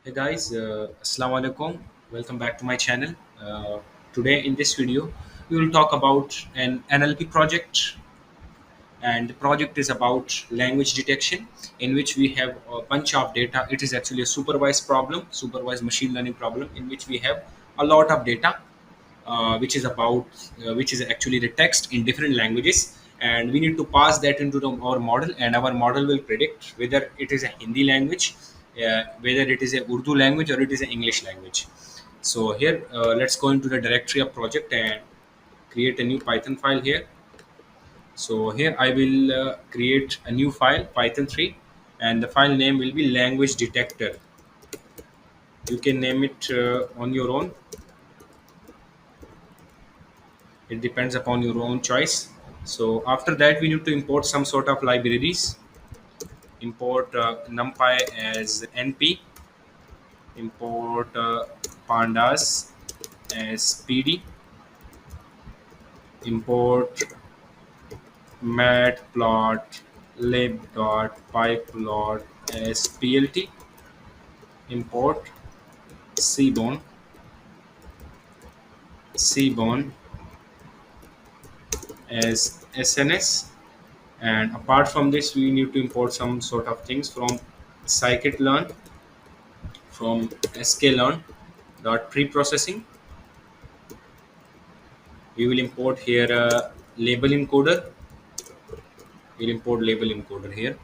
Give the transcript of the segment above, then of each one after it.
Hey guys, Assalamu alaikum. Welcome back to my channel. Today in this video, we will talk about an NLP project, and the project is about language detection, in which we have a bunch of data. It is actually a supervised machine learning problem, in which we have a lot of data, which is actually the text in different languages, and we need to pass that into our model, and our model will predict whether it is a Hindi language, whether it is a Urdu language, or it is an English language. So here, let's go into the directory of project and create a new Python file here. So here I will create a new file, Python 3, and the file name will be language detector. You can name it on your own. It depends upon your own choice. So after that, we need to import some sort of libraries. Import numpy as np, import pandas as pd, import matplotlib.pyplot as plt, import cbone cbone as sns. And apart from this, we need to import some sort of things from scikit-learn, from sklearn dot pre-processing. We will import here a label encoder. We'll import label encoder here.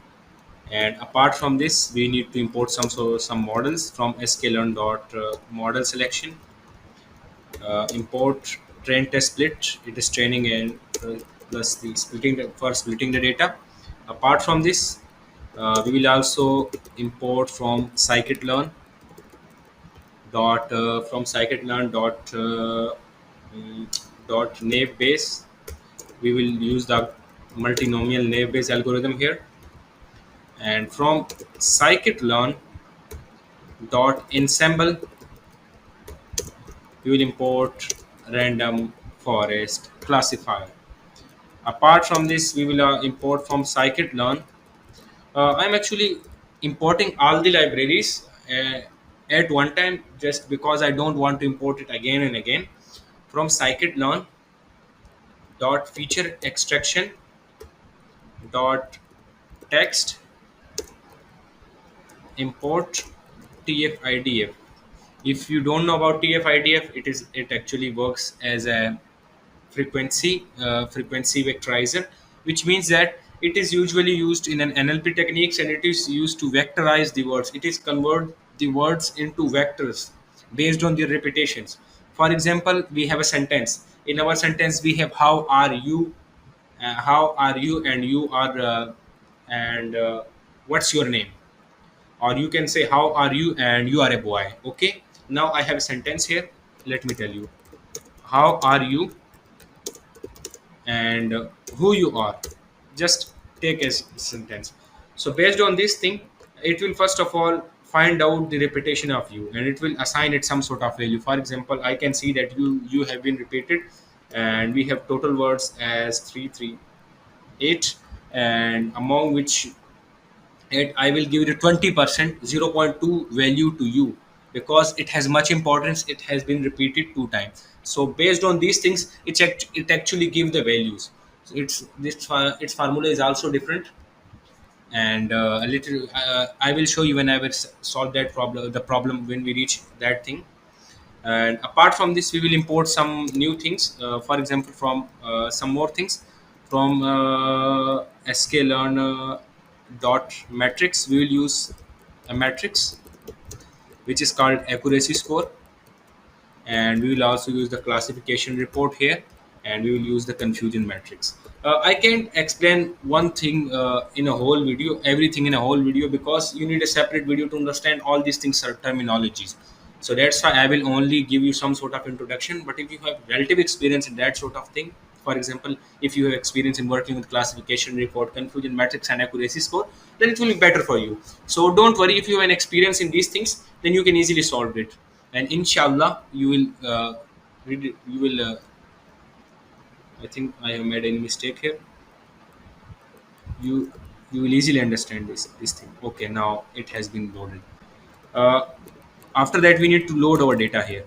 And apart from this, we need to import some models from sklearn dot model selection. Import train test split. It is training and plus the for splitting the data. Apart from this, we will also import from scikit-learn mm, dot naive base. We will use the multinomial naive base algorithm here, and from scikit-learn dot ensemble, we will import random forest classifier. Apart from this, we will import from scikit-learn. I'm actually importing all the libraries at one time, just because I don't want to import it again and again. From scikit-learn dot feature extraction dot text, import tfidf. If you don't know about tfidf, it actually works as a frequency vectorizer, which means that it is usually used in an NLP techniques, and it is used to vectorize the words. It is convert the words into vectors based on their repetitions. For example, we have a sentence. In our sentence, we have how are you, and you are and what's your name, or you can say how are you and you are a boy. Okay, now I have a sentence here. Let me tell you, how are you and who you are. Just take as sentence. So based on this thing, it will first of all find out the repetition of you, and it will assign it some sort of value. For example, I can see that you have been repeated, and we have total words as 338, and among which it I will give it a 20%, 0.2 value to you, because it has much importance. It has been repeated two times. So based on these things, it actually gives the values. So its formula is also different, and a little I will show you when I will solve that problem. The problem when we reach that thing. And apart from this, we will import some new things. For example, from some more things from sklearn dot matrix. We will use a matrix which is called accuracy score, and we will also use the classification report here, and we will use the confusion matrix. I can't explain one thing in a whole video, everything in a whole video, because you need a separate video to understand all these things are terminologies. So that's why I will only give you some sort of introduction. But if you have relative experience in that sort of thing, for example, if you have experience in working with classification report, confusion matrix, and accuracy score, then it will be better for you. So don't worry, if you have an experience in these things, then you can easily solve it, and inshallah you will read it, you will I think I have made any mistake here. You you will easily understand this thing. Okay, now it has been loaded. uh, After that, we need to load our data here.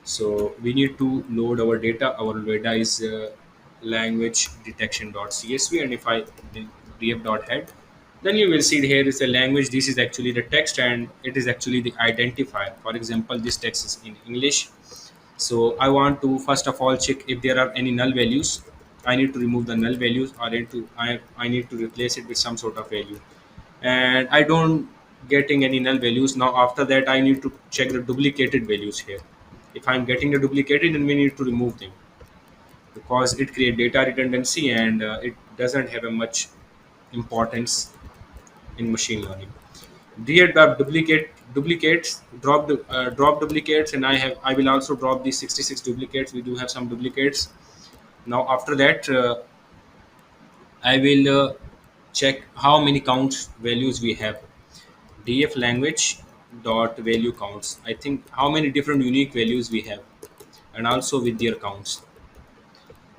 So we need to load our data. Our data is language detection.csv, and if I df.head, then you will see here is a language. This is actually the text, and it is actually the identifier. For example, this text is in English. So I want to first of all check if there are any null values. I need to remove the null values, or I need to replace it with some sort of value. And I don't getting any null values. Now after that, I need to check the duplicated values here. If I'm getting the duplicated, then we need to remove them, because it create data redundancy, and it doesn't have a much importance in machine learning. Create duplicates, drop duplicates, and I will also drop these 66 duplicates. We do have some duplicates. Now after that, I will check how many counts values we have. Df language dot value counts. I think how many different unique values we have, and also with their counts.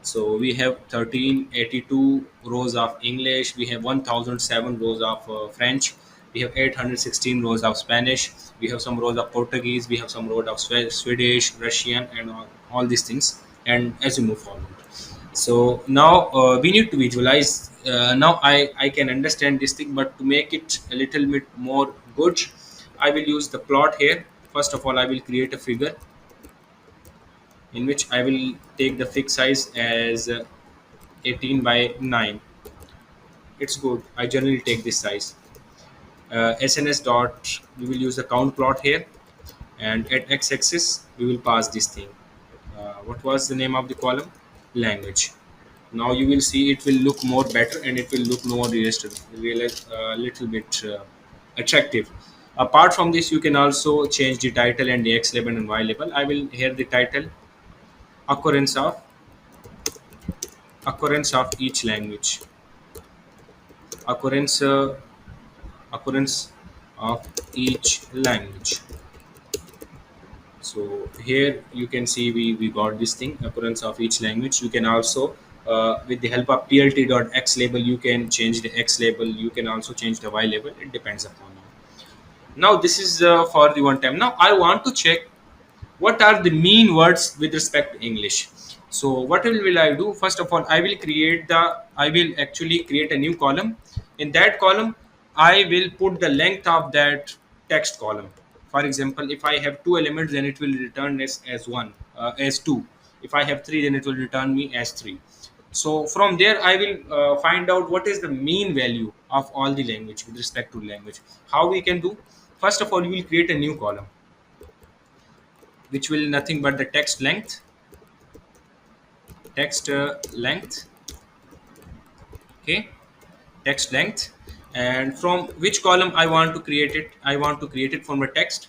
So we have 1382 rows of English. We have 1007 rows of French. We have 816 rows of Spanish. We have some rows of Portuguese. We have some rows of Swedish, Russian, and all these things. And as we move forward, so now we need to visualize. Now I can understand this thing, but to make it a little bit more good, I will use the plot here. First of all, I will create a figure in which I will take the fixed size as 18 by 9. It's good. I generally take this size. SNS dot, we will use the count plot here, and at x-axis we will pass this thing. What was the name of the column? Language. Now you will see it will look more better, and it will look more realistic, little bit attractive. Apart from this, you can also change the title and the x label and y label. I will here the title, occurrence of each language, occurrence occurrence of each language. So here you can see we got this thing, occurrence of each language. You can also with the help of plt.x label, you can change the x label. You can also change the y label. It depends upon you. Now this is for the one time. Now I want to check what are the mean words with respect to English. So what will I do? First of all, I will actually create a new column. In that column, I will put the length of that text column. For example, if I have two elements, then it will return as one, as two. If I have three, then it will return me as three. So from there, I will find out what is the mean value of all the language with respect to language. How we can do? First of all, we will create a new column which will nothing but the text length. Okay, text length. And from which column I want to create it? I want to create it from the text.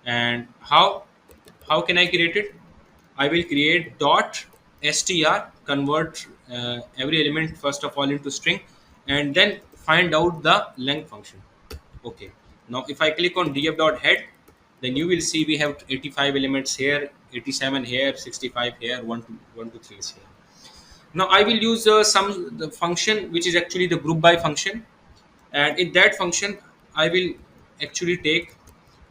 And how can I create it? I will create dot str, convert every element first of all into string, and then find out the length function. Okay, now if I click on df.head, then you will see we have 85 elements here, 87 here, 65 here, 1 to 3 is here. Now I will use some the function which is actually the group by function, and in that function I will actually take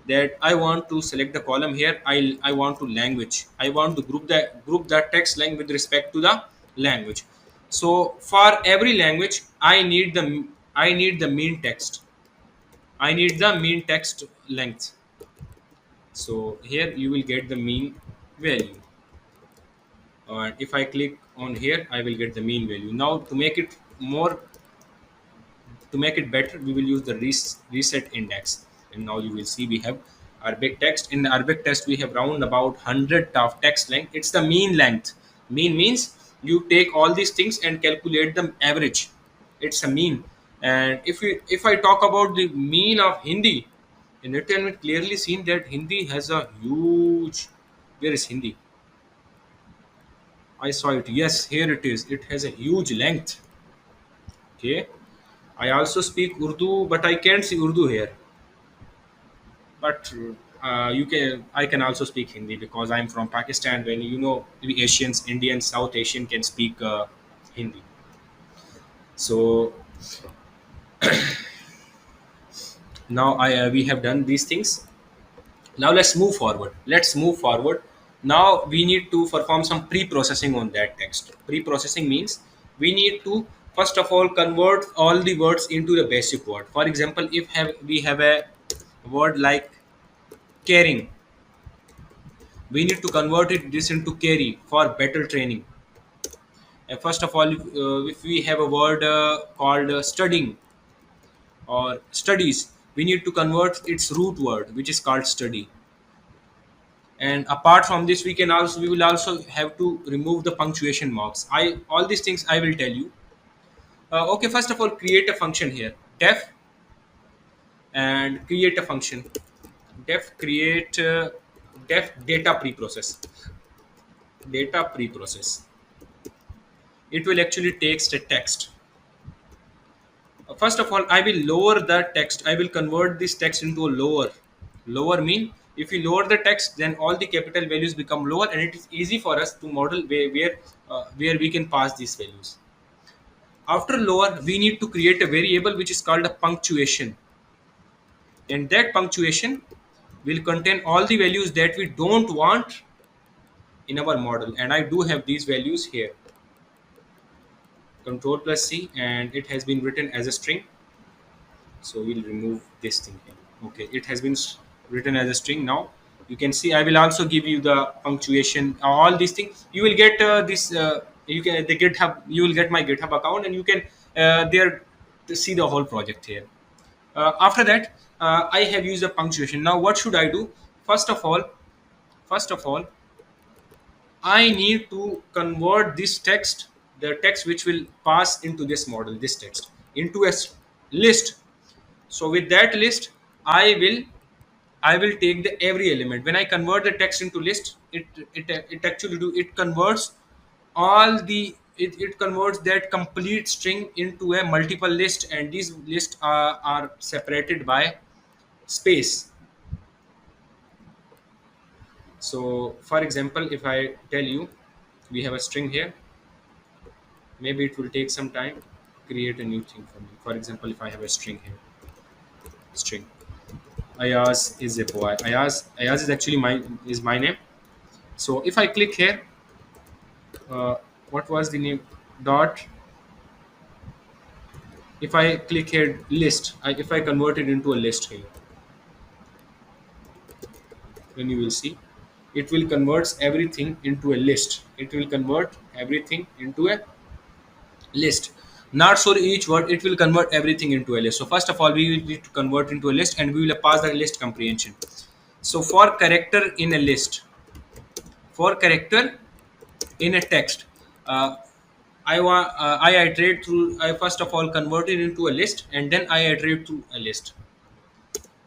that I want to select the column here. I want to language. I want to group the text length with respect to the language. So for every language, I need the mean text. I need the mean text length. So here you will get the mean value. And if I click on here, I will get the mean value. Now to make it better, we will use the reset index. And now you will see we have Arabic text. In the Arabic text, we have round about 100 of text length. It's the mean length. Mean means you take all these things and calculate the average. It's a mean. And if I talk about the mean of Hindi, in it can be clearly seen that Hindi has a huge. Where is Hindi? I saw it. Yes, here it is. It has a huge length. Okay. I also speak Urdu, but I can't see Urdu here. But you can. I can also speak Hindi because I'm from Pakistan. When you know we Asians, Indians, South Asian can speak Hindi. So now we have done these things. Now let's move forward. Now we need to perform some pre-processing on that text. Pre-processing means we need to first of all convert all the words into the basic word. For example, if we have a word like caring, we need to convert it this into carry for better training. And first of all, if we have a word called studying or studies, we need to convert its root word, which is called study. And apart from this, we will also have to remove the punctuation marks. I All these things I will tell you. Okay, first of all, create a function here, def, and create a function, def create def data preprocess. It will actually takes the text. First of all, I will lower the text. I will convert this text into a lower mean, if we lower the text, then all the capital values become lower, and it is easy for us to model where we can pass these values. After lower, we need to create a variable which is called a punctuation, and that punctuation will contain all the values that we don't want in our model. And I do have these values here, control plus C, and it has been written as a string. So we'll remove this thing here. Okay, it has been written as a string. Now you can see I will also give you the punctuation, all these things. You will get this you can the GitHub, you will get my GitHub account, and you can there to see the whole project here. After that, I have used a punctuation. Now what should I do? First of all, I need to convert this text, the text which will pass into this model, this text, into a list. So with that list, i will I will take the every element. When I convert the text into list, it actually do it converts all the it converts that complete string into a multiple list, and these lists are separated by space. So for example, if I tell you we have a string here, maybe it will take some time. Create a new thing for me. For example, if I have a string here, string Ayaz is a boy. Ayaz is actually my name. So if I click here, what was the name? Dot. If I click here, list. If I convert it into a list here, then you will see, it will converts everything into a list. It will convert everything into a list. Not so each word. It will convert everything into a list. So first of all, we will need to convert into a list, and we will pass the list comprehension. So for character in a list, for character in a text, uh, I iterate through. I first of all convert it into a list, and then I iterate to a list.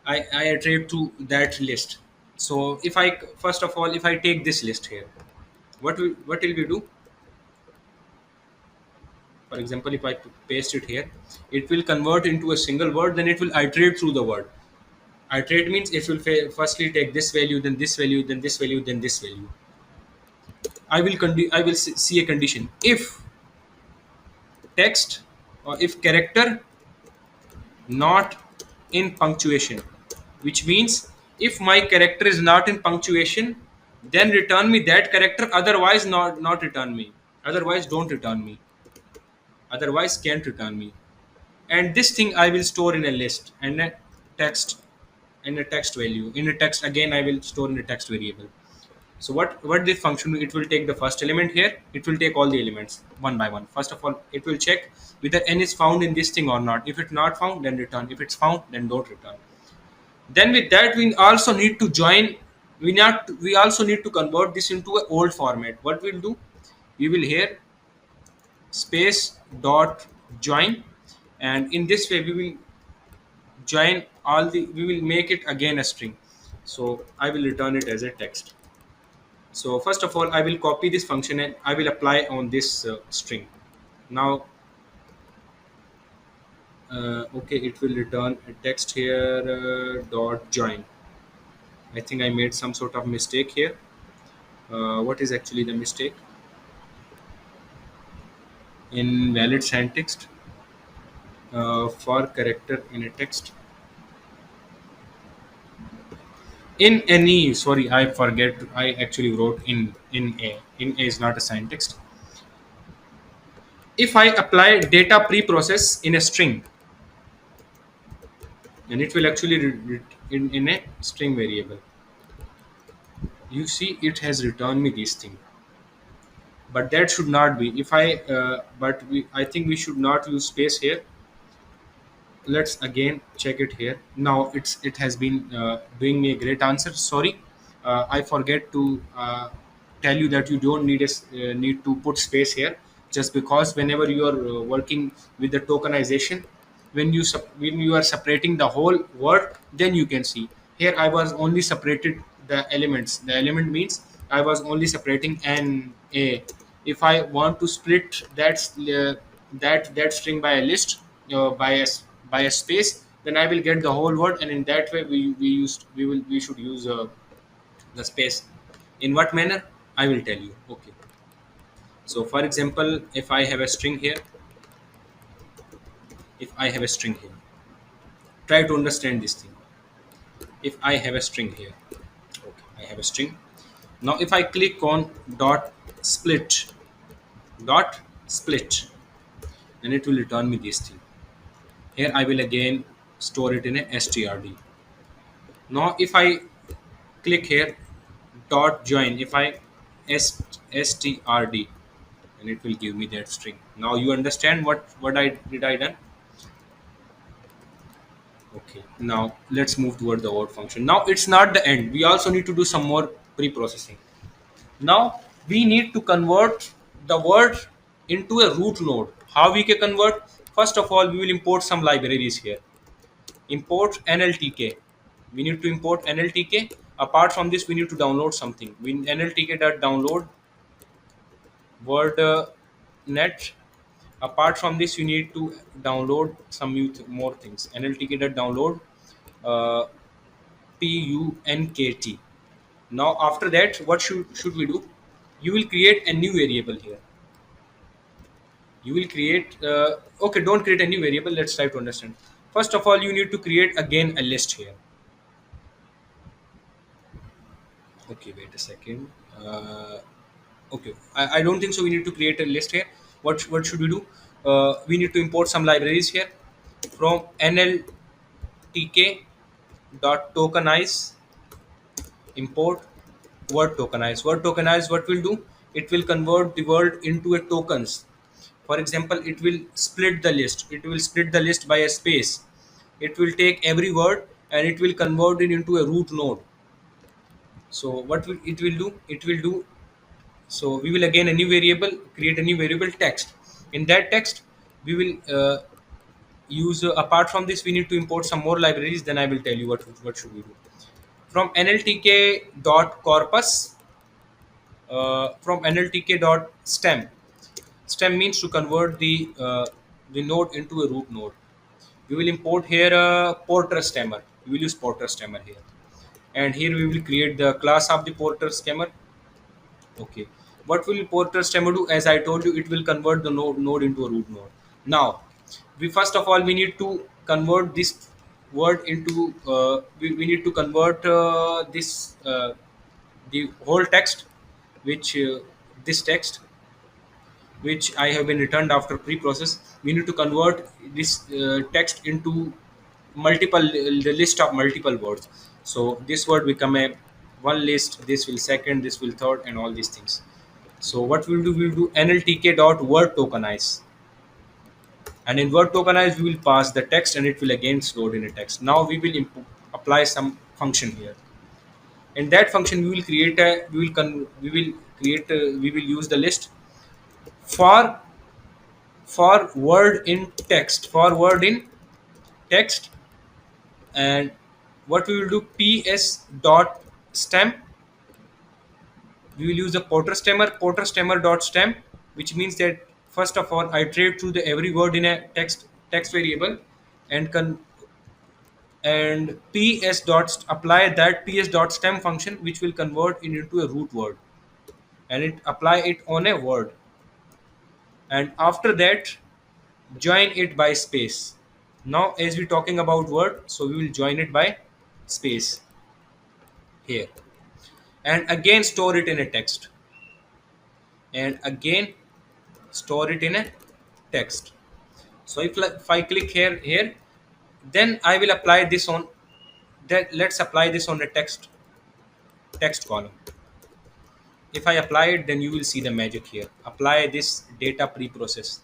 I iterate to that list. So if I first of all, if I take this list here, what will we do? For example, if I paste it here, it will convert into a single word. Then it will iterate through the word. Iterate means it will firstly take this value, then this value, then this value, then this value. I will see a condition if text or if character not in punctuation, which means if my character is not in punctuation, then return me that character, otherwise not return me, otherwise don't return me, otherwise can't return me. And this thing I will store in a list, and a text, and a text value in a text, again I will store in a text variable. So what this function, it will take the first element here, it will take all the elements one by one. First of all, it will check whether n is found in this thing or not. If it's not found, then return. If it's found, then don't return. Then with that, we also need to join. We also need to convert this into an old format. What we'll do, we will here space dot join, and in this way we will join all the. We will make it again a string. So I will return it as a text. So first of all, I will copy this function and I will apply on this string. Now, okay, it will return a text here, dot join. I think I made some sort of mistake here. What is actually the mistake? In valid syntax, for character in a text. In any, sorry, I forget, I actually wrote in a is not a syntax. If I apply data pre-process in a string, and it will actually in a string variable, you see it has returned me this thing. But that should not be. If I but we, I think we should not use space here. Let's again check it here. Now it has been doing me a great answer. Sorry, I forget to tell you that you don't need to put space here, just because whenever you are working with the tokenization, when you are separating the whole word, then you can see here I was only separated the elements. The element means I was only separating an a. If I want to split that string by a list, by a space, then I will get the whole word, and in that way we should use the space. In what manner? I will tell you. Okay. So for example, if I have a string here, if I have a string here, try to understand this thing. If I have a string here, okay, I have a string. Now if I click on split dot split, then it will return me this thing. Here I will again store it in a strd. Now if I click here dot join, if I strd, and it will give me that string. Now you understand what I done. Okay, now let's move toward the word function. Now it's not the end, we also need to do some more pre-processing. Now we need to convert the word into a root node. How we can convert? First of all, we will import some libraries here. Import nltk. We need to import nltk. Apart from this, we need to download something. We nltk.download word net. Apart from this, you need to download some more things. Nltk.download uh, punkt. Now after that, what should we do? You will create a new variable here. You will create okay, don't create a new variable. Let's try to understand. First of all, you need to create again a list here. Okay, wait a second. Okay, I don't think so. We need to create a list here. What should we do? We need to import some libraries here from nltk dot tokenize. Import word tokenize. Word tokenize, what will do? It will convert the word into a tokens. For example, it will split the list. It will split the list by a space. It will take every word and it will convert it into a root node. So it will do? It will do. So we will again a new variable, create a new variable text. In that text, we will use. Apart from this, we need to import some more libraries. Then I will tell you what should we do. From nltk dot corpus, from nltk dot stem. Stem means to convert the node into a root node. We will import here a porter stemmer. We will use porter stemmer here, and here we will create the class of the porter stemmer. Okay, what will porter stemmer do? As I told you, it will convert the node into a root node. Now, we first of all we need to convert this word into. We need to convert this the whole text, which this text which I have been returned after pre-process. We need to convert this text into the list of multiple words. So this word become a one list. This will second. This will third, and all these things. So what we'll do? We'll do nltk dot word tokenize, and in word tokenize we will pass the text, and it will again load in a text. Now we will apply some function here. In that function, we will create a we will create we will use the list for word in text, for word in text. And what we will do, ps dot stem. We will use the porter stemmer dot stem, which means that first of all I iterate through the every word in a text variable, and and ps dot apply that ps dot stem function, which will convert it into a root word, and it apply it on a word. And after that, join it by space. Now as we're talking about word, so we will join it by space. here, and again store it in a text, and again store it in a text. So if I click here, then I will apply this on that. Let's apply this on the text column. If I apply it, then you will see the magic here. Apply this data pre-process.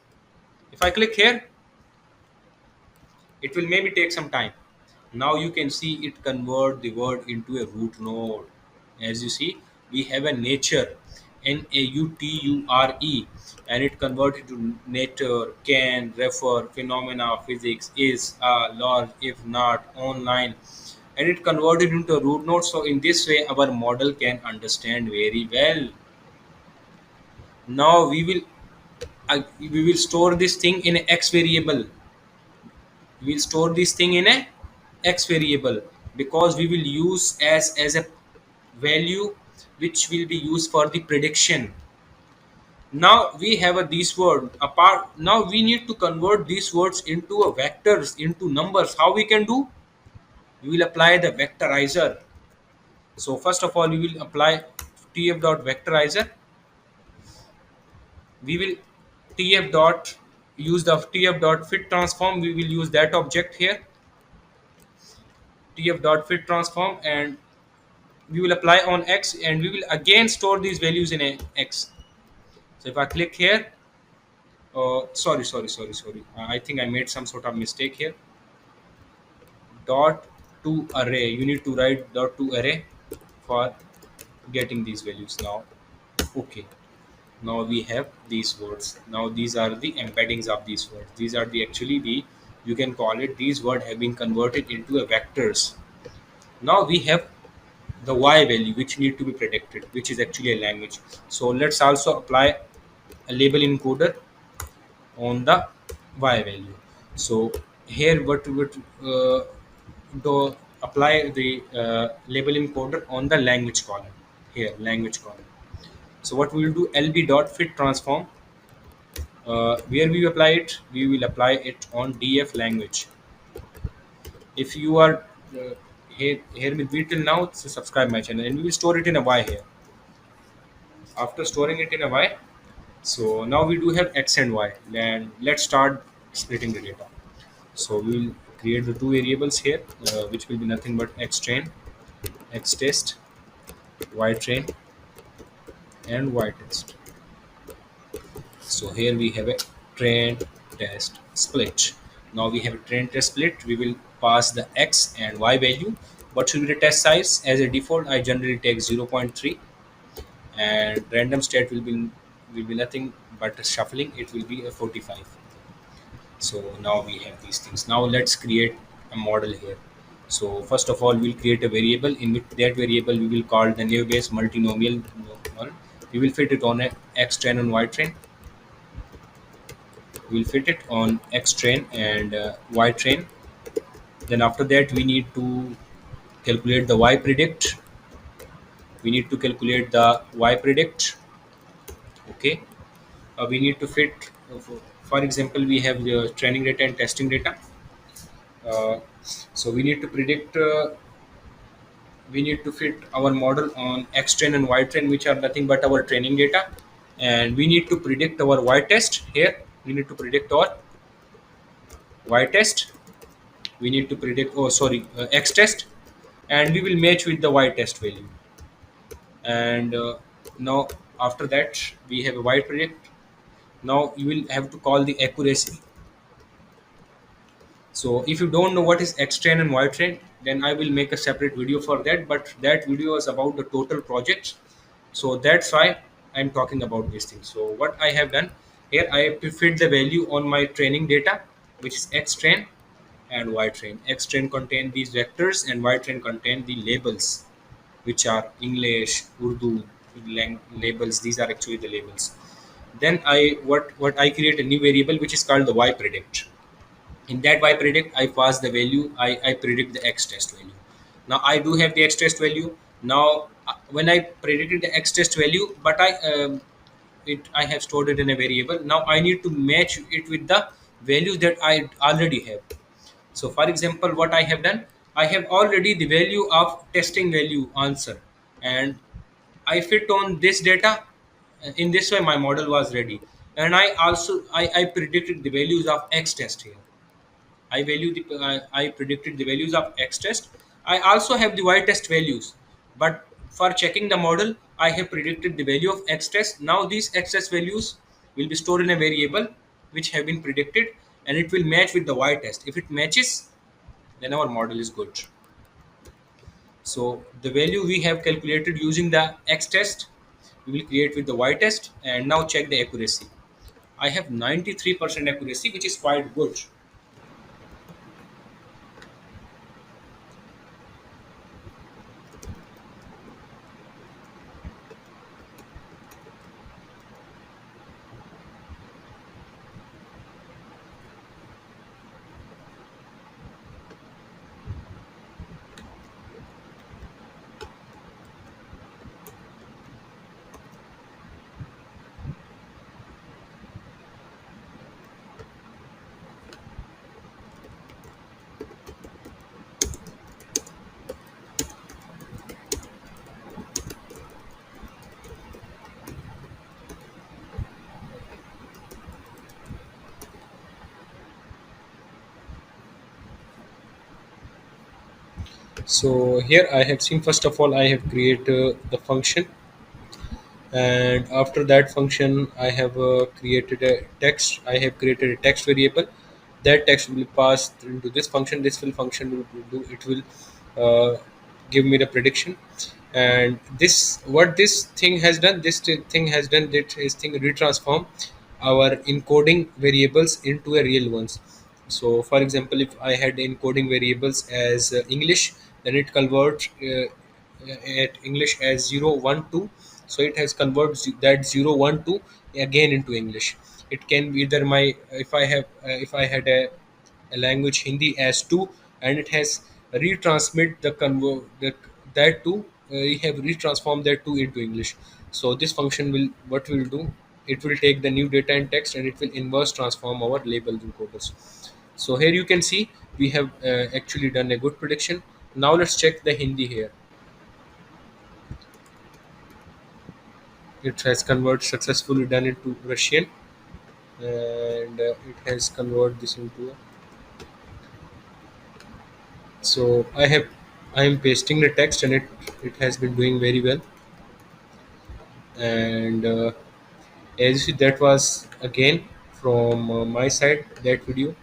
If I click here, it will maybe take some time. Now you can see it convert the word into a root node. As you see, we have a nature, nature, and it converted to nature, can, refer, phenomena, physics, is, large, if not, online, and it converted into a root node. So in this way, our model can understand very well. Now we will store this thing in a x variable. We will store this thing in a x variable, because we will use as a value which will be used for the prediction. Now we have these word apart. Now we need to convert these words into a vectors, into numbers. How we can do? We will apply the vectorizer. So first of all, we will apply tf dot vectorizer. We will tf dot use the tf dot fit transform. We will use that object here, tf dot fit transform, and we will apply on x, and we will again store these values in a x. So if I click here, sorry, I think I made some sort of mistake here. Dot to array, you need to write dot to array for getting these values. Now okay, now we have these words. Now these are the embeddings of these words. These are the actually the, you can call it, these words have been converted into a vectors. Now we have the y value which need to be predicted, which is actually a language. So let's also apply a label encoder on the y value. So here what would do, apply the label encoder on the language column. Here language column. So what we will do, lb dot fit transform, where we apply it, we will apply it on df language. If you are here with me till now, so subscribe my channel, and we will store it in a y here. After storing it in a y, so now we do have x and y, and let's start splitting the data. So we will create the two variables here, which will be nothing but x train, x test, y train, and y test. So here we have a train test split. Now we have a train test split. We will pass the x and y value. What should be the test size? As a default, I generally take 0.3, and random state will be nothing but shuffling. It will be a 45. So now we have these things. Now let's create a model here. So first of all, we'll create a variable. In which that variable we will call the naive Bayes multinomial one. We will fit it on a x train and y train. We'll fit it on x train and y train. Then after that, we need to calculate the y predict. We need to calculate the y predict. Okay. We need to fit. For example, we have the training data and testing data. Uh, so we need to predict. We need to fit our model on x train and y train, which are nothing but our training data, and we need to predict our y test. Here we need to predict our y test. We need to predict, oh sorry, x test, and we will match with the y test value. And now after that, we have a y predict. Now you will have to call the accuracy. So if you don't know what is X train and Y train, then I will make a separate video for that. But that video is about the total project. So that's why I'm talking about these things. So what I have done here, I have to fit the value on my training data, which is X train and Y train. X train contain these vectors and Y train contain the labels, which are English, Urdu labels. These are actually the labels. Then what I create a new variable which is called the Y predict. In that y predict, I pass the value. I predict the x test value. Now I do have the x test value. Now when I predicted the x test value, but I have stored it in a variable. Now I need to match it with the values that I already have. So for example, what I have done, I have already the value of testing value answer, and I fit on this data. In this way my model was ready, and I predicted the values of X test here. I predicted the values of X test. I also have the Y test values, but for checking the model, I have predicted the value of X test. Now these X test values will be stored in a variable which have been predicted, and it will match with the Y test. If it matches, then our model is good. So the value we have calculated using the X test, we will create with the Y test, and now check the accuracy. I have 93% accuracy, which is quite good. So here I have seen, first of all I have created the function, and after that function I have created a text. I have created a text variable. That text will be passed into this function. This will function will do, it will uh, give me the prediction. And this, what this thing has done, thing has done that is thing retransform our encoding variables into a real ones. So for example, if I had encoding variables as English, then it converts at English as 0 1 2. So it has converted that 0 1 2 again into English. It can be either my, if I have if I had a language Hindi as 2, and it has retransmit that 2, we have retransformed that 2 into English. So this function will, what will do, it will take the new data and text, and it will inverse transform our label encoders. So here you can see we have actually done a good prediction. Now let's check the Hindi here. It has converted successfully done into Russian, and it has converted this into a, so I am pasting the text, and it has been doing very well. And as you see, that was again from my side, that video.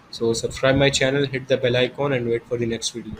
So subscribe my channel, hit the bell icon, and wait for the next video.